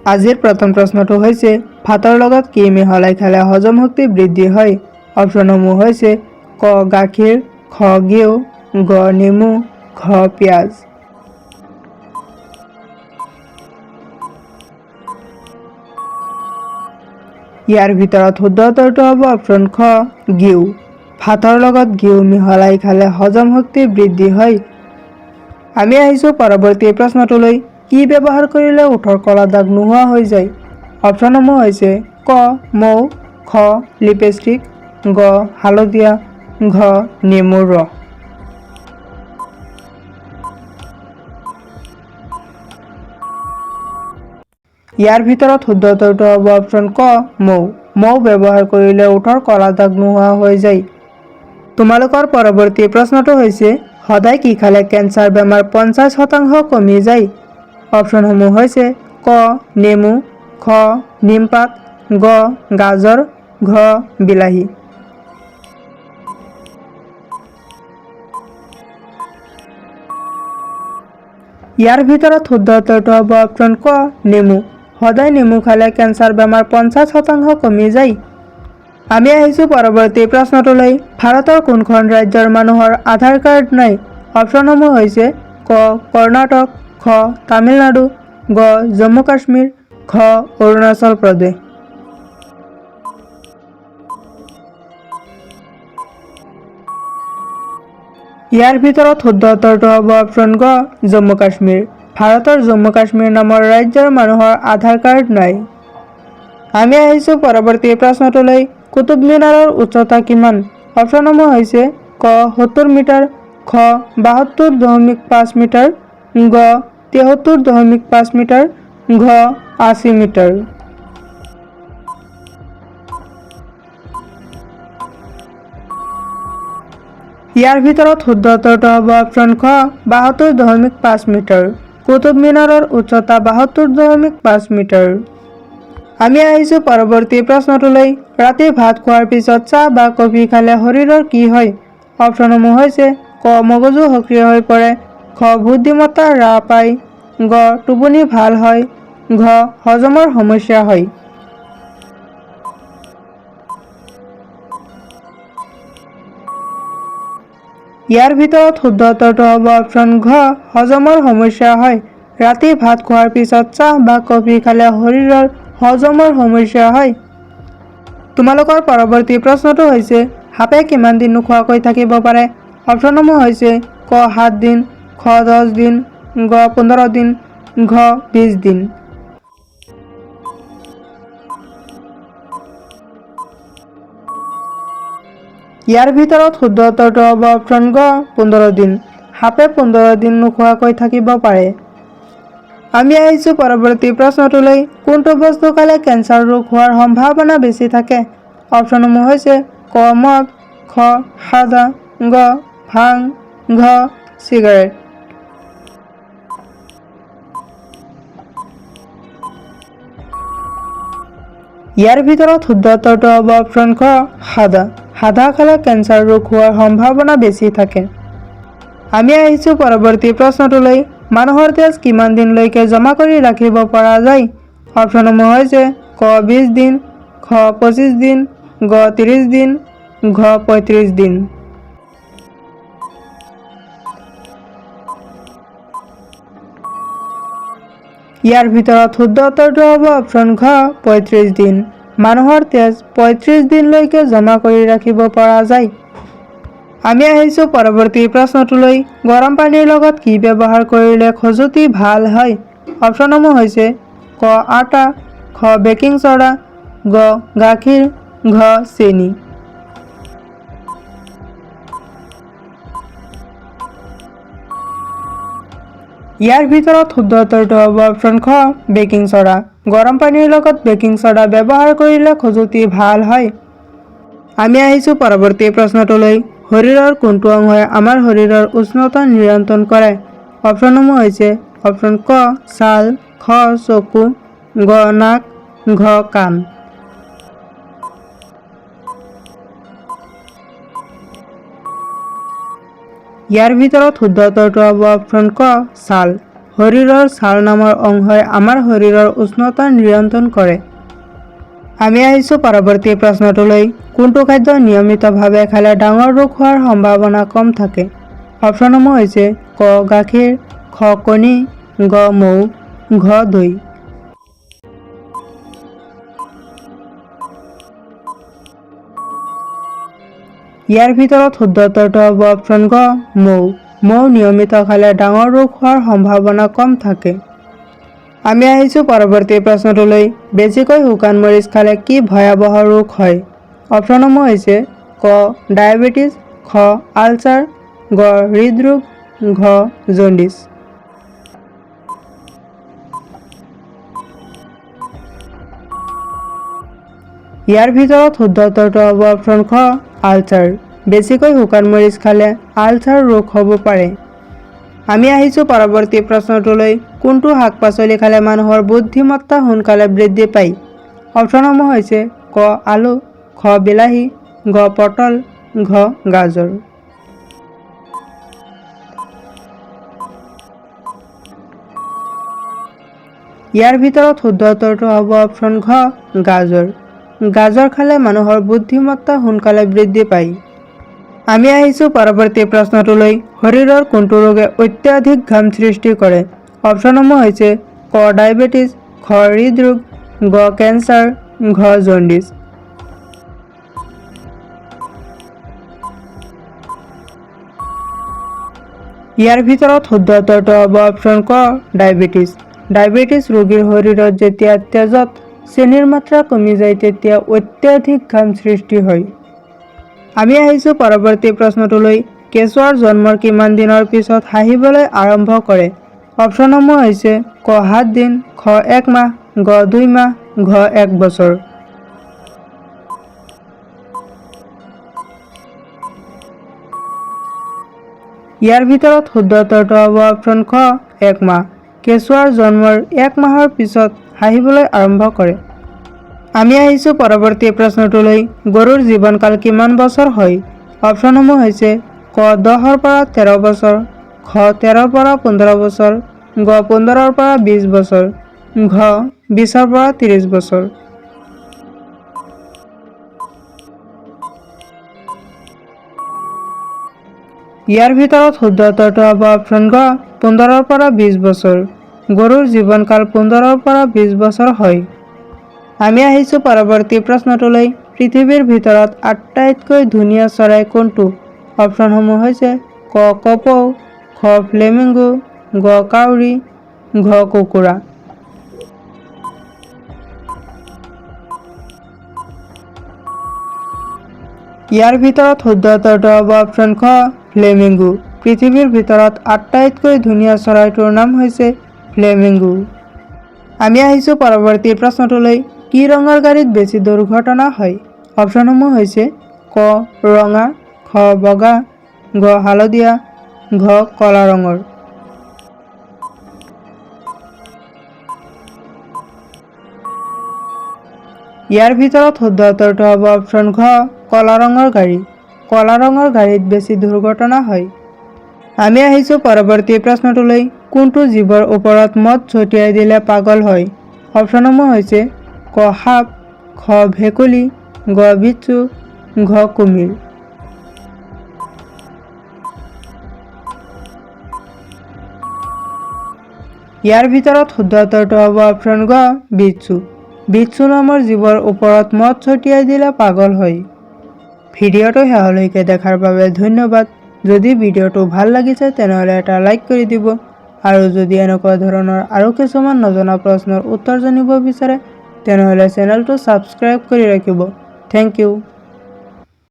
আজিৰ প্ৰথম প্ৰশ্নটো হৈছে ভাতৰ লগত কি মিহলাই খালে হজম শক্তি বৃদ্ধি হয়। অপশ্যনসমূহ হৈছে ক গাখীৰ, খ ঘিউ, গ নেমু, ঘ পিঁয়াজ। ইয়াৰ ভিতৰত শুদ্ধ উত্তৰটো হ'ব অপশ্যন খ ঘিউ। ভাতৰ লগত ঘিউ মিহলাই খালে হজম শক্তি বৃদ্ধি হয়। আমি আহিছোঁ পৰৱৰ্তী প্ৰশ্নটোলৈ। কি ব্যৱহাৰ কৰিলে ওঠৰ কলা দাগ নোহোৱা হৈ যায়? অপশ্যনসমূহ হৈছে ক মৌ, খ লিপষ্টিক, গ হালধীয়া, ঘ নেমুৰ ৰস। ইয়াৰ ভিতৰত শুদ্ধ উত্তৰটো হ'ব অপশ্যন ক মৌ। মৌ ব্যৱহাৰ কৰিলে ওঠৰ কলা দাগ নোহোৱা হৈ যায়। তোমালোকৰ পৰৱৰ্তী প্ৰশ্নটো হৈছে সদায় কি খালে কেঞ্চাৰ বেমাৰ 50% কমি যায়? অপশ্যনসমূহ হৈছে ক নেমু, খ নিমপাত, গ গাজৰ, ঘ বিলাহী। ইয়াৰ ভিতৰত শুদ্ধ উত্তৰটো হ'ব অপশ্যন ক নেমু। সদায় নেমু খালে কেঞ্চাৰ বেমাৰ 50% কমি যায়। আমি আহিছোঁ পৰৱৰ্তী প্ৰশ্নটোলৈ। ভাৰতৰ কোনখন ৰাজ্যৰ মানুহৰ আধাৰ কাৰ্ড নাই? অপশ্যনসমূহ হৈছে ক কৰ্ণাটক, খ তামিলনাডু, গ জম্মু কাশ্মীৰ, ঘ অৰুণাচল প্ৰদেশ। ইয়াৰ ভিতৰত শুদ্ধ উত্তৰটো হ'ব অপশ্যন গ জম্মু কাশ্মীৰ। ভাৰতৰ জম্মু কাশ্মীৰ নামৰ ৰাজ্যৰ মানুহৰ আধাৰ কাৰ্ড নাই। আমি আহিছোঁ পৰৱৰ্তী প্ৰশ্নটোলৈ। কুতুব মিনাৰৰ উচ্চতা কিমান? অপশ্যনসমূহ হৈছে ক 70 মিটাৰ, খ 72.5 মিটাৰ, গ 73.5 মিটাৰ, ঘ 80 মিটাৰ। ইয়াৰ ভিতৰত শুদ্ধ উত্তৰটো হ'ব অপশ্যন খ 72.5 মিটাৰ। কুতুব মিনাৰৰ উচ্চতা 72.5 মিটাৰ। আমি আহিছোঁ পৰৱৰ্তী প্ৰশ্নটোলৈ। ৰাতি ভাত খোৱাৰ পিছত চাহ বা কফি খালে শৰীৰৰ কি হয়? অপশ্যনসমূহ হৈছে ক মগজু সক্ৰিয় হৈ পৰে, খ বুদ্ধিমত্তা হ্ৰাস পায়, গ টোপনি ভাল হয়, ঘ হজমৰ সমস্যা হয়। ইয়াৰ ভিতৰত শুদ্ধ উত্তৰটো হ'ব অপশ্যন ঘ হজমৰ সমস্যা হয়। ৰাতি ভাত খোৱাৰ পিছত চাহ বা কফি খালে শৰীৰৰ হজমৰ সমস্যা হয়। তোমালোকৰ পৰৱৰ্তী প্ৰশ্নটো হৈছে সাপে কিমান দিন নোখোৱাকৈ থাকিব পাৰে? অপশ্যনসমূহ হৈছে ক 7 দিন, খ 10 দিন, গ 15 দিন, ঘ 20 দিন। ইয়াৰ ভিতৰত শুদ্ধ উত্তৰটো হ'ব অপশ্যন গ 15 দিন। সাপে 15 দিন নোখোৱাকৈ থাকিব পাৰে। আমি আহিছোঁ পৰৱৰ্তী প্ৰশ্নটোলৈ। কোনটো বস্তু খালে কেঞ্চাৰ ৰোগ হোৱাৰ সম্ভাৱনা বেছি থাকে? অপশ্যনসমূহ হৈছে ক মদ, খ সাদা, গ ভাং, ঘ চিগাৰেট। ইয়াৰ ভিতৰত শুদ্ধ উত্তৰটো হ'ব অপশ্যন খ সাদা। সাদা খালে কেঞ্চাৰ ৰোগ হোৱাৰ সম্ভাৱনা বেছি থাকে। আমি আহিছোঁ পৰৱৰ্তী প্ৰশ্নটোলৈ। মানুহৰ তেজ কিমান দিনলৈকে জমা কৰি ৰাখিব পৰা যায়? অপশ্যনসমূহ হৈছে ক 20 দিন, খ 25 দিন, গ 30 দিন, ঘ 35 দিন। ইয়াৰ ভিতৰত শুদ্ধ উত্তৰটো হ'ব অপশ্যন ঘ 35 দিন। মানুহৰ তেজ 35 দিনলৈকে জমা কৰি ৰাখিব পৰা যায়। আমি আহিছোঁ পৰৱৰ্তী প্ৰশ্নটোলৈ। গৰম পানীৰ লগত কি ব্যৱহাৰ কৰিলে খজুৱতি ভাল হয়? অপশ্যনসমূহ হৈছে ক আটা, খ বেকিং ছ'ডা, গ গাখীৰ, ঘ চেনি। ইয়াৰ ভিতৰত শুদ্ধ উত্তৰটো হ'ব অপশ্যন খ বেকিং ছ'ডা। গৰম পানীৰ লগত বেকিং ছ'ডা ব্যৱহাৰ কৰিলে খজুৱতি ভাল হয়। আমি আহিছোঁ পৰৱৰ্তী প্ৰশ্নটোলৈ। শৰীৰৰ কোনটো অংশই আমাৰ শৰীৰৰ উষ্ণতা নিয়ন্ত্ৰণ কৰে? অপশ্যনসমূহ হৈছে অপশ্যন ক ছাল, খ চকু, গ নাক, ঘ কাণ। ইয়াৰ ভিতৰত শুদ্ধ উত্তৰটো হ'ব অপশ্যন ক ছাল। শৰীৰৰ ছাল নামৰ অংশই আমাৰ শৰীৰৰ উষ্ণতা নিয়ন্ত্ৰণ কৰে। আমি আহিছোঁ পৰৱৰ্তী প্ৰশ্নটোলৈ। কোনটো খাদ্য নিয়মিতভাৱে খালে ডাঙৰ ৰোগ হোৱাৰ সম্ভাৱনা কম থাকে? অপশ্যনসমূহ হৈছে ক গাখীৰ, খ কণী, গ মৌ, ঘ দৈ। ইয়াৰ ভিতৰত শুদ্ধ উত্তৰটো হ'ব অপশ্যন গ মৌ। মৌ নিয়মিত খালে ডাঙৰ ৰোগ হোৱাৰ সম্ভাৱনা কম থাকে। আমি আহিছোঁ পৰৱৰ্তী প্ৰশ্নটোলৈ। বেছিকৈ শুকান মৰিচ খালে কি ভয়াৱহ ৰোগ হয়? অপশ্যনসমূহ হৈছে ক ডায়েবেটিছ, খ আলচাৰ, গ হৃদৰোগ, ঘ জণ্ডিছ। ইয়াৰ ভিতৰত শুদ্ধ উত্তৰটো হ'ব অপশ্যন খ আলচাৰ। বেছিকৈ শুকান মৰিচ খালে আলচাৰ ৰোগ হ'ব পাৰে। আমি আহিছোঁ পৰৱৰ্তী প্ৰশ্নটোলৈ। কোনটো শাক পাচলি খালে মানুহৰ বুদ্ধিমত্তা সোনকালে বৃদ্ধি পায়? অপশ্যনসমূহ হৈছে ক আলু, খ বিলাহী, গ পটল, ঘ গাজৰ। ইয়াৰ ভিতৰত শুদ্ধ উত্তৰটো হ'ব অপশ্যন ঘ গাজৰ। গাজৰ খালে মানুহৰ বুদ্ধিমত্তা সোনকালে বৃদ্ধি পায়। আমি আহিছোঁ পৰৱৰ্তী প্ৰশ্নটোলৈ। শৰীৰৰ কোনটো ৰোগে অত্যাধিক ঘাম সৃষ্টি কৰে? অপশ্যনসমূহ হৈছে ক ডায়েবেটিছ, খ হৃদৰোগ, গ কেঞ্চাৰ, ঘ জণ্ডিছ। ইয়াৰ ভিতৰত শুদ্ধ উত্তৰটো হ'ব অপশ্যন ক ডায়েবেটিছ। ডায়েবেটিছ ৰোগীৰ শৰীৰত যেতিয়া তেজত চেনিৰ মাত্ৰা কমি যায় তেতিয়া অত্যাধিক ঘাম সৃষ্টি হয়। আমি আহিছোঁ পৰৱৰ্তী প্ৰশ্নটোলৈ। কেঁচুৱাৰ জন্মৰ কিমান দিনৰ পিছত হাঁহিবলৈ আৰম্ভ কৰে? অপশ্যনসমূহ হৈছে ক 7 দিন, খ 1 মাহ, গ 2 মাহ, ঘ 1 বছৰ। ইয়াৰ ভিতৰত শুদ্ধ উত্তৰটো হ'ব অপশ্যন খ 1 মাহ। কেঁচুৱাৰ জন্মৰ 1 মাহৰ পিছত হাঁহিবলৈ আৰম্ভ কৰে। আমি আহিছোঁ পৰৱৰ্তী প্ৰশ্নটোলৈ। গৰুৰ জীৱনকাল কিমান বছৰ হয়? অপশ্যনসমূহ হৈছে ক 10ৰ পৰা 13 বছৰ, খ 13ৰ পৰা 15 বছৰ, গ 15ৰ পৰা 20 বছৰ, ঘ 20ৰ পৰা 30 বছৰ। ইয়াৰ ভিতৰত শুদ্ধ উত্তৰটো হ'ব অপশ্যন গ 15ৰ পৰা 20 বছৰ। গৰুৰ জীৱনকাল 15ৰ পৰা 20 বছৰ হয়। আমি আহিছোঁ পৰৱৰ্তী প্ৰশ্নটোলৈ। পৃথিৱীৰ ভিতৰত আটাইতকৈ ধুনীয়া চৰাই কোনটো? অপশ্যনসমূহ হৈছে ক কপৌ, খ ফ্লেমিংগো, গ কাউৰী, ঘ কুকুৰা। ইয়াৰ ভিতৰত শুদ্ধ উত্তৰটো হ'ব অপশ্যন খ ফ্লেমিংগো। পৃথিৱীৰ ভিতৰত আটাইতকৈ ধুনীয়া চৰাইটোৰ নাম হৈছে ফ্লেমিংগো। আমি আহিছোঁ পৰৱৰ্তী প্ৰশ্নটোলৈ। কি ৰঙৰ গাড়ীত বেছি দুৰ্ঘটনা হয়? অপশ্যনসমূহ হৈছে ক ৰঙা, খ বগা, গ হালধীয়া, ঘ কলা ৰঙৰ। ইয়াৰ ভিতৰত শুদ্ধ উত্তৰটো হ'ব অপশ্যন ঘ কলা ৰঙৰ গাড়ী। কলা ৰঙৰ গাড়ীত বেছি দুৰ্ঘটনা হয়। আমি আহিছোঁ পৰৱৰ্তী প্ৰশ্নটোলৈ। কোনটো জীৱৰ ওপৰত মদ ছটিয়াই দিলে পাগল হয়? অপশ্যনসমূহ হৈছে ক সাপ, খ ভেকুলী, গ বিচ্ছু, ঘ কুমিৰ। ইয়াৰ ভিতৰত শুদ্ধ উত্তৰটো হ'ব অপশ্যন গ বিচ্ছু। বিচ্ছু নামৰ জীৱৰ ওপৰত মদ ছটিয়াই দিলে পাগল হয়। ভিডিঅ'টো শেষলৈকে দেখাৰ বাবে ধন্যবাদ। যদি ভিডিঅ'টো ভাল লাগিছে তেনেহ'লে এটা লাইক কৰি দিব আৰু যদি এনেকুৱা ধৰণৰ আৰু কিছুমান নজনা প্ৰশ্নৰ উত্তৰ জানিব বিচাৰে তেনেহ'লে চেনেলটো ছাবস্ক্ৰাইব কৰি ৰাখিব। Thank U.